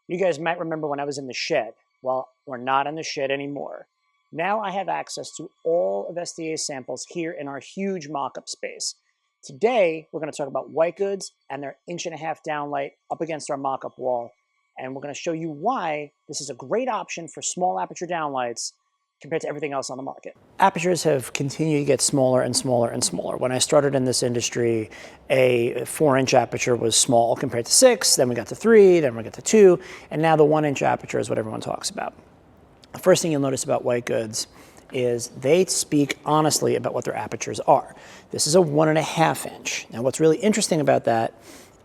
You guys might remember when I was in the shed. Well, we're not in the shed anymore. Now I have access to all of SDA's samples here in our huge mock-up space. Today, we're going to talk about white goods and their 1.5" downlight up against our mock-up wall. And we're going to show you why this is a great option for small aperture downlights compared to everything else on the market. Apertures have continued to get smaller and smaller and smaller. When I started in this industry, a 4" aperture was small compared to 6, then we got to 3, then we got to 2, and now the 1" aperture is what everyone talks about. The first thing you'll notice about white goods is they speak honestly about what their apertures are. This is a 1.5 inch. Now what's really interesting about that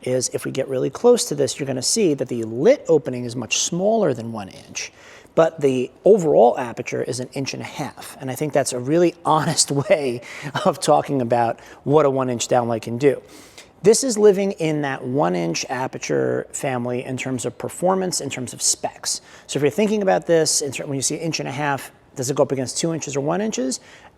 is if we get really close to this, you're going to see that the lit opening is much smaller than 1 inch. But the overall aperture is 1.5 inches. And I think that's a really honest way of talking about what a 1" downlight can do. This is living in that 1" aperture family in terms of performance, in terms of specs. So if you're thinking about this, when you see 1.5 inches, does it go up against 2 inches or 1 inch?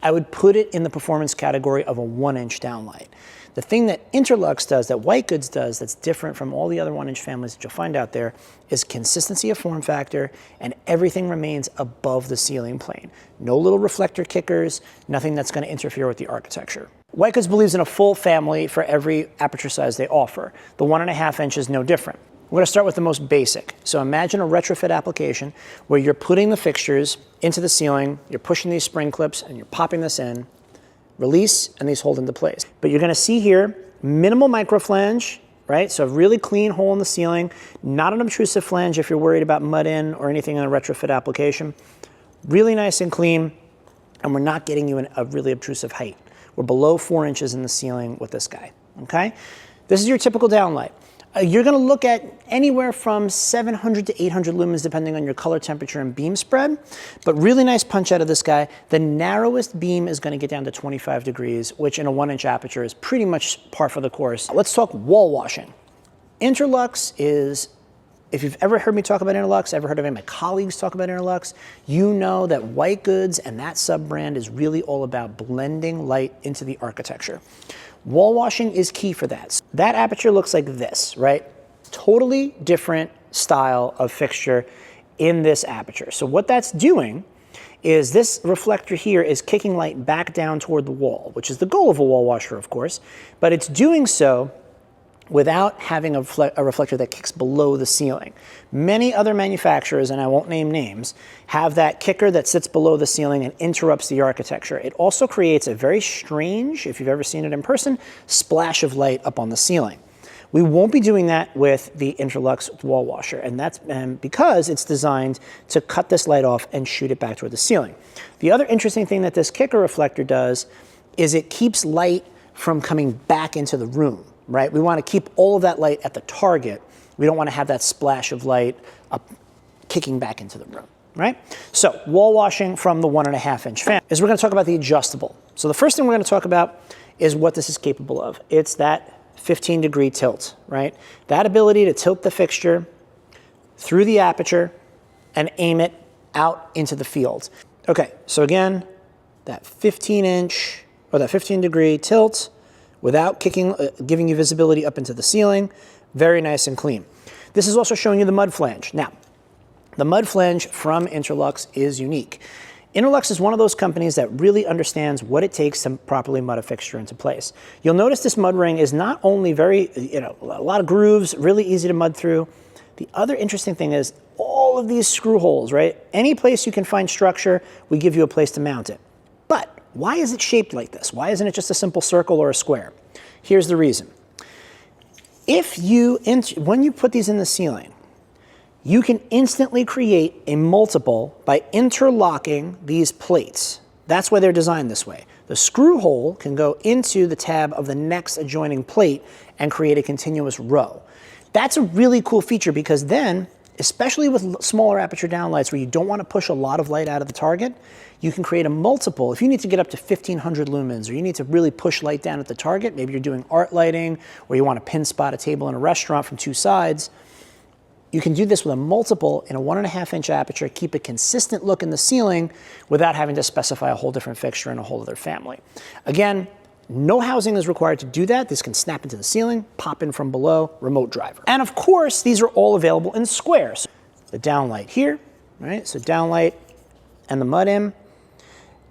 I would put it in the performance category of a 1" downlight. The thing that Inter-Lux does, that white goods does, that's different from all the other 1" families that you'll find out there, is consistency of form factor, and everything remains above the ceiling plane. No little reflector kickers, nothing that's going to interfere with the architecture. White goods believes in a full family for every aperture size they offer. The 1.5 inch is no different. We're going to start with the most basic. So imagine a retrofit application where you're putting the fixtures into the ceiling, you're pushing these spring clips, and you're popping this in, release, and these hold into place. But you're going to see here minimal micro flange, right? So a really clean hole in the ceiling, not an obtrusive flange if you're worried about mud in or anything in a retrofit application. Really nice and clean, and we're not getting you a really obtrusive height. We're below 4 inches in the ceiling with this guy, okay? This is your typical downlight. You're going to look at anywhere from 700 to 800 lumens depending on your color temperature and beam spread, but really nice punch out of this guy. The narrowest beam is going to get down to 25 degrees, which in a 1" aperture is pretty much par for the course. Let's talk wall washing. Inter-Lux is, if you've ever heard me talk about Inter-Lux, ever heard of any of my colleagues talk about Inter-Lux, you know that white goods and that sub-brand is really all about blending light into the architecture. Wall washing is key for that. That aperture looks like this, right? Totally different style of fixture in this aperture. So what that's doing is this reflector here is kicking light back down toward the wall, which is the goal of a wall washer, of course, but it's doing so without having a reflector that kicks below the ceiling. Many other manufacturers, and I won't name names, have that kicker that sits below the ceiling and interrupts the architecture. It also creates a very strange, if you've ever seen it in person, splash of light up on the ceiling. We won't be doing that with the Inter-Lux wall washer, and that's because it's designed to cut this light off and shoot it back toward the ceiling. The other interesting thing that this kicker reflector does is it keeps light from coming back into the room. Right? We want to keep all of that light at the target. We don't want to have that splash of light kicking back into the room, right? So wall washing from the 1.5 inch fan is we're going to talk about the adjustable. So the first thing we're going to talk about is what this is capable of. It's that 15-degree tilt, right? That ability to tilt the fixture through the aperture and aim it out into the field. Okay, so again, that 15-inch or that 15-degree tilt without giving you visibility up into the ceiling. Very nice and clean. This is also showing you the mud flange. Now, the mud flange from Inter-Lux is unique. Inter-Lux is one of those companies that really understands what it takes to properly mud a fixture into place. You'll notice this mud ring is not only very, a lot of grooves, really easy to mud through. The other interesting thing is all of these screw holes, right? Any place you can find structure, we give you a place to mount it. But why is it shaped like this? Why isn't it just a simple circle or a square? Here's the reason. When you put these in the ceiling, you can instantly create a multiple by interlocking these plates. That's why they're designed this way. The screw hole can go into the tab of the next adjoining plate and create a continuous row. That's a really cool feature because then, especially with smaller aperture downlights where you don't want to push a lot of light out of the target, you can create a multiple. If you need to get up to 1500 lumens or you need to really push light down at the target, maybe you're doing art lighting or you want to pin spot a table in a restaurant from two sides, you can do this with a multiple in a 1.5 inch aperture, keep a consistent look in the ceiling without having to specify a whole different fixture and a whole other family. Again, No housing is required to do that. This can snap into the ceiling, pop in from below, remote driver. And of course, these are all available in squares. The downlight here, right? So downlight and the mud-in.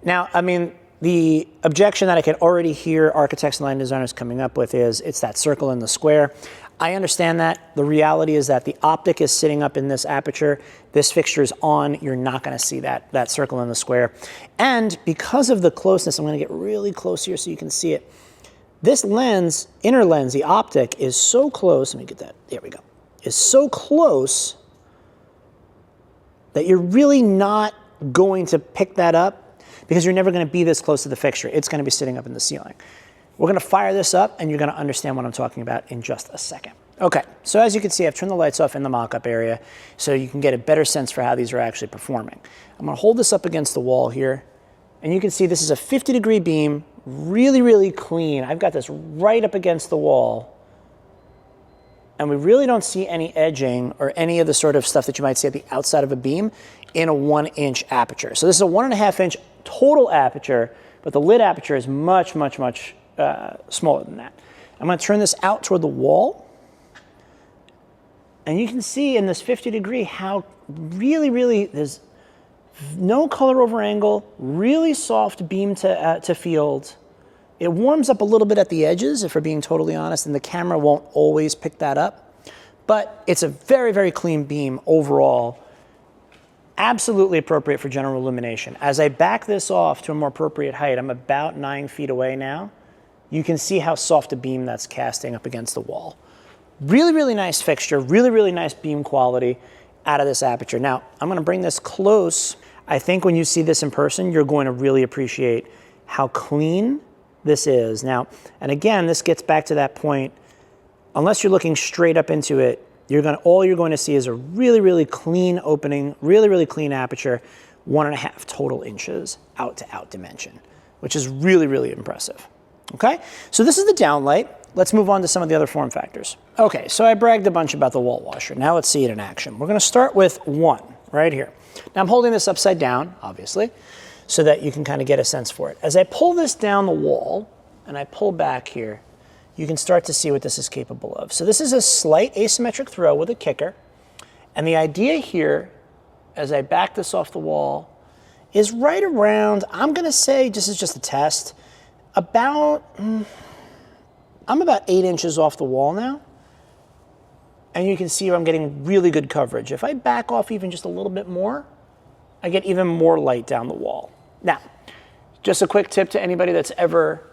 Now, I mean, the objection that I can already hear architects and lighting designers coming up with is it's that circle in the square. I understand that. The reality is that the optic is sitting up in this aperture. This fixture is on. You're not going to see that circle in the square. And because of the closeness, I'm going to get really close here so you can see it. This lens, inner lens, the optic is so close. Let me get that. There we go. Is so close that you're really not going to pick that up because you're never going to be this close to the fixture. It's going to be sitting up in the ceiling. We're going to fire this up, and you're going to understand what I'm talking about in just a second. Okay, so as you can see, I've turned the lights off in the mock-up area so you can get a better sense for how these are actually performing. I'm going to hold this up against the wall here, and you can see this is a 50-degree beam, really, really clean. I've got this right up against the wall, and we really don't see any edging or any of the sort of stuff that you might see at the outside of a beam in a 1-inch aperture. So this is a 1.5-inch total aperture, but the lid aperture is much, much, much smaller than that. I'm going to turn this out toward the wall. And you can see in this 50-degree how really, really, there's no color over angle, really soft beam to field. It warms up a little bit at the edges, if we're being totally honest, and the camera won't always pick that up. But it's a very, very clean beam overall. Absolutely appropriate for general illumination. As I back this off to a more appropriate height, I'm about 9 feet away now. You can see how soft a beam that's casting up against the wall. Really, really nice fixture, really, really nice beam quality out of this aperture. Now, I'm going to bring this close. I think when you see this in person, you're going to really appreciate how clean this is. Now, and again, this gets back to that point. Unless you're looking straight up into it, all you're going to see is a really, really clean opening, really, really clean aperture, 1.5 total inches out to out dimension, which is really, really impressive. Okay, so this is the downlight. Let's move on to some of the other form factors. Okay, so I bragged a bunch about the wall washer. Now let's see it in action. We're going to start with one right here. Now I'm holding this upside down, obviously, so that you can kind of get a sense for it. As I pull this down the wall and I pull back here, you can start to see what this is capable of. So this is a slight asymmetric throw with a kicker. And the idea here, as I back this off the wall, is right around, I'm going to say, this is just a test, I'm about 8 inches off the wall now. And you can see I'm getting really good coverage. If I back off even just a little bit more, I get even more light down the wall. Now, just a quick tip to anybody that's ever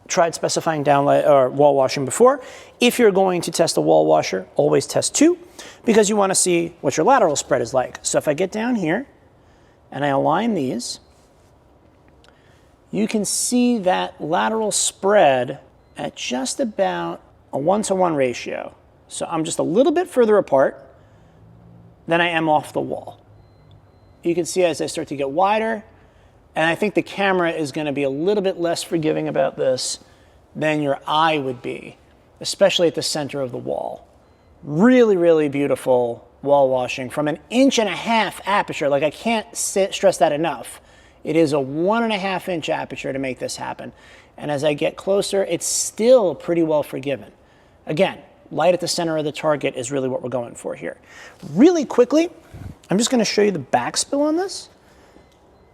tried specifying downlight or wall washing before. If you're going to test a wall washer, always test 2 because you want to see what your lateral spread is like. So if I get down here and I align these, you can see that lateral spread at just about a 1-to-1 ratio. So I'm just a little bit further apart than I am off the wall. You can see as I start to get wider, and I think the camera is going to be a little bit less forgiving about this than your eye would be, especially at the center of the wall. Really, really beautiful wall washing from an 1.5-inch aperture. Like, I can't stress that enough. It is a 1.5-inch aperture to make this happen. And as I get closer, it's still pretty well forgiven. Again, light at the center of the target is really what we're going for here. Really quickly, I'm just going to show you the backspill on this.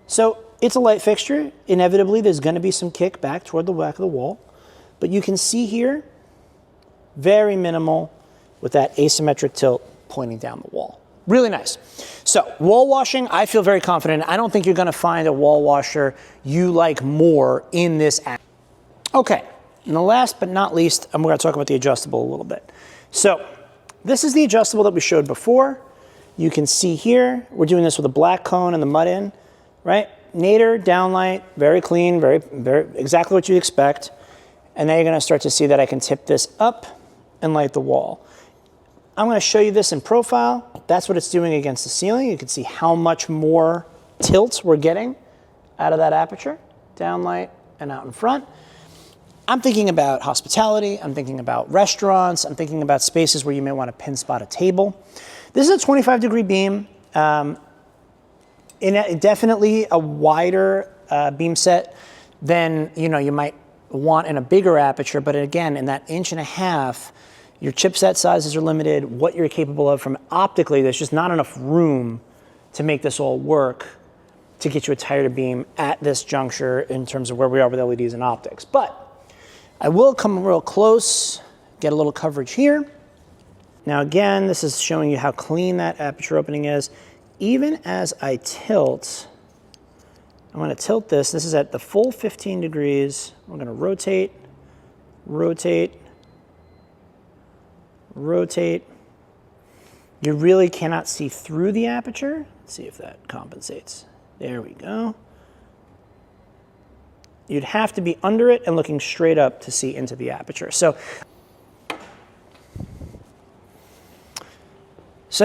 So it's a light fixture. Inevitably, there's going to be some kick back toward the back of the wall. But you can see here, very minimal with that asymmetric tilt pointing down the wall. Really nice. So wall washing, I feel very confident. I don't think you're going to find a wall washer you like more in this app. Okay, and the last but not least, I'm going to talk about the adjustable a little bit. So this is the adjustable that we showed before. You can see here, we're doing this with a black cone and the mud-in, right? Nadir, downlight, very clean, very exactly what you'd expect. And now you're going to start to see that I can tip this up and light the wall. I'm going to show you this in profile. That's what it's doing against the ceiling. You can see how much more tilt we're getting out of that aperture, downlight and out in front. I'm thinking about hospitality. I'm thinking about restaurants. I'm thinking about spaces where you may want to pin spot a table. This is a 25-degree beam. Definitely a wider beam set than you might want in a bigger aperture, but again, in that 1.5 inch, your chipset sizes are limited, what you're capable of from optically, there's just not enough room to make this all work to get you a tighter beam at this juncture in terms of where we are with LEDs and optics. But I will come real close, get a little coverage here. Now again, this is showing you how clean that aperture opening is. Even as I tilt, I'm going to tilt this. This is at the full 15 degrees. We're going to rotate, rotate, rotate. You really cannot see through the aperture. Let's see if that compensates. There we go. You'd have to be under it and looking straight up to see into the aperture. So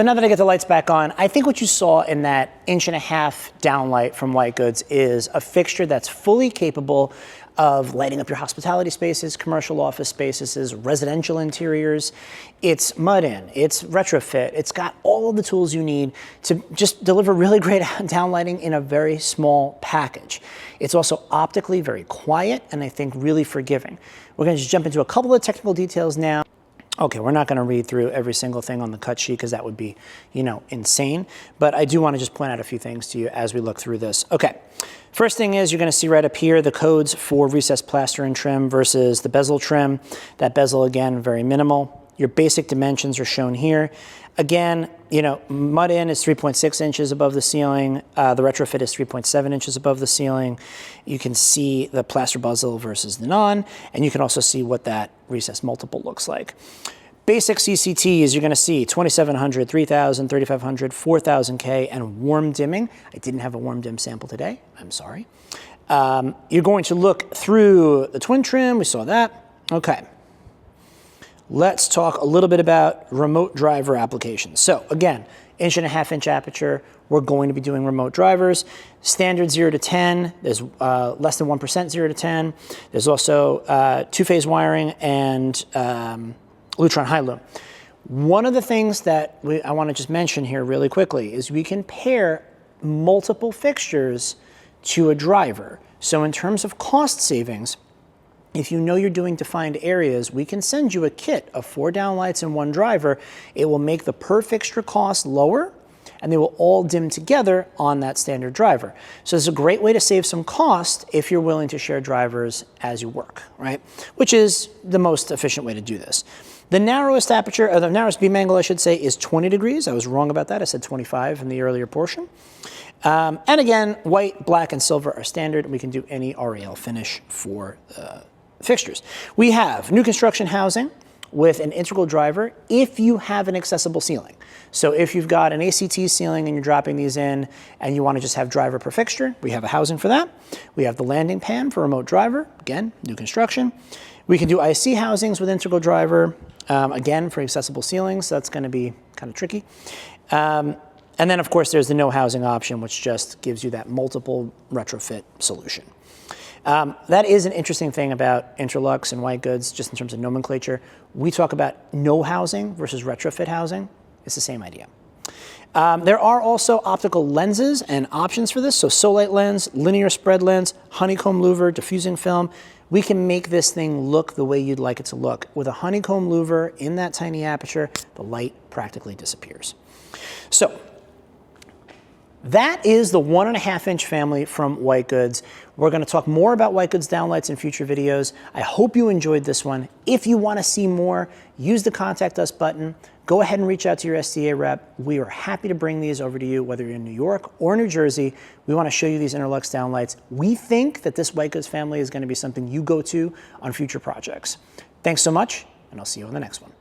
now that I get the lights back on, I think what you saw in that 1.5 inch downlight from White Goods is a fixture that's fully capable of lighting up your hospitality spaces, commercial office spaces, residential interiors. It's mud-in, it's retrofit, it's got all of the tools you need to just deliver really great downlighting in a very small package. It's also optically very quiet and I think really forgiving. We're gonna just jump into a couple of technical details now. Okay, we're not gonna read through every single thing on the cut sheet because that would be, insane. But I do wanna just point out a few things to you as we look through this. Okay, first thing is you're gonna see right up here the codes for recessed plaster and trim versus the bezel trim. That bezel, again, very minimal. Your basic dimensions are shown here. Again, mud-in is 3.6 inches above the ceiling. The retrofit is 3.7 inches above the ceiling. You can see the plaster bezel versus the non, and you can also see what that recessed multiple looks like. Basic CCTs, you're gonna see 2700, 3000, 3500, 4000K, and warm dimming. I didn't have a warm dim sample today, I'm sorry. You're going to look through the twin trim, we saw that. Okay. Let's talk a little bit about remote driver applications. So again, 1.5 inch aperture, we're going to be doing remote drivers. Standard 0 to 10, there's less than 1% 0 to 10. There's also two-phase wiring and Lutron high loom. One of the things that I want to just mention here really quickly is we can pair multiple fixtures to a driver. So in terms of cost savings, if you know you're doing defined areas, we can send you a kit of 4 downlights and 1 driver. It will make the per fixture cost lower, and they will all dim together on that standard driver. So it's a great way to save some cost if you're willing to share drivers as you work, right? Which is the most efficient way to do this. The narrowest aperture, or the narrowest beam angle, I should say, is 20 degrees. I was wrong about that. I said 25 in the earlier portion. And again, white, black, and silver are standard. We can do any RAL finish for fixtures. We have new construction housing with an integral driver if you have an accessible ceiling. So if you've got an ACT ceiling and you're dropping these in and you want to just have driver per fixture, we have a housing for that. We have the landing pan for remote driver, again, new construction. We can do IC housings with integral driver, again, for accessible ceilings. So that's going to be kind of tricky. And then, of course, there's the no housing option, which just gives you that multiple retrofit solution. That is an interesting thing about Inter-Lux and White Goods, just in terms of nomenclature. We talk about no housing versus retrofit housing. It's the same idea. There are also optical lenses and options for this. So Solite lens, linear spread lens, honeycomb louver, diffusing film. We can make this thing look the way you'd like it to look. With a honeycomb louver in that tiny aperture, the light practically disappears. So that is the 1.5 inch family from White Goods. We're going to talk more about White Goods downlights in future videos. I hope you enjoyed this one. If you want to see more, use the contact us button. Go ahead and reach out to your SDA rep. We are happy to bring these over to you, whether you're in New York or New Jersey. We want to show you these Inter-Lux downlights. We think that this White Goods family is going to be something you go to on future projects. Thanks so much, and I'll see you on the next one.